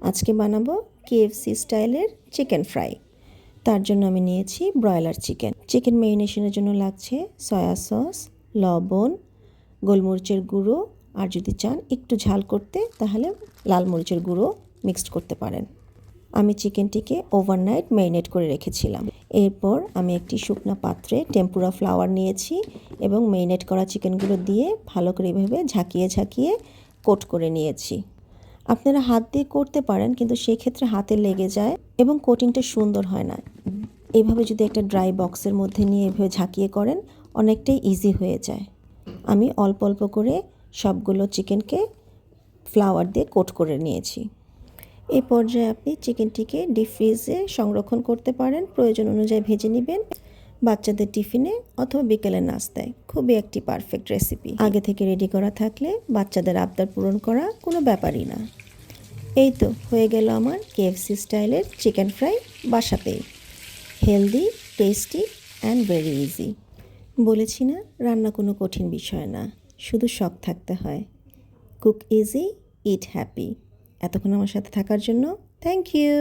আজকে বানাবো কেএফসি স্টাইলের চিকেন ফ্রাই। তার জন্য আমি নিয়েছি ব্রয়লার চিকেন। চিকেন ম্যারিনেশনের জন্য লাগছে সয়া সস, লবণ, গোলমরিচের গুঁড়ো, আর যদি চান একটু ঝাল করতে তাহলে লাল মরিচের গুঁড়ো মিক্সড করতে পারেন। আমি চিকেনটিকে ওভারনাইট ম্যারিনেট করে রেখেছিলাম। এরপর আমি একটি শুকনো পাত্রে টেম্পুরা ফ্লাওয়ার নিয়েছি এবং ম্যারিনেট করা চিকেনগুলো দিয়ে ভালো করে এভাবে ঝাঁকিয়ে ঝাঁকিয়ে কোট করে নিয়েছি। আপনারা হাত দিয়ে করতে পারেন, কিন্তু সেই ক্ষেত্রে হাতে লেগে যায় এবং কোটিংটা সুন্দর হয় না। এইভাবে যদি একটা ড্রাই বক্সের মধ্যে নিয়ে এভাবে ঝাঁকিয়ে করেন অনেকটাই ইজি হয়ে যায়। আমি অল্প অল্প করে সবগুলো চিকেনকে ফ্লাওয়ার দিয়ে কোট করে নিয়েছি। এই পর্যায়ে আপনি চিকেনটিকে ডিপ ফ্রিজে সংরক্ষণ করতে পারেন, প্রয়োজন অনুযায়ী ভেজে নেবেন বাচ্চাদের টিফিনে অথবা বিকেলের নাস্তায়। খুবই একটি পারফেক্ট রেসিপি। আগে থেকে রেডি করা থাকলে বাচ্চাদের আবদার পূরণ করা কোনো ব্যাপারই না। এই তো হয়ে গেল আমার কেএফসি স্টাইলের চিকেন ফ্রাই বাসাতেই। Healthy, tasty and very easy. বলেছি না, রান্না কোনো কঠিন বিষয় না, শুধু শখ থাকতে হয়। কুক ইজি, ইট হ্যাপি। এতক্ষণ আমার সাথে থাকার জন্য থ্যাংক ইউ।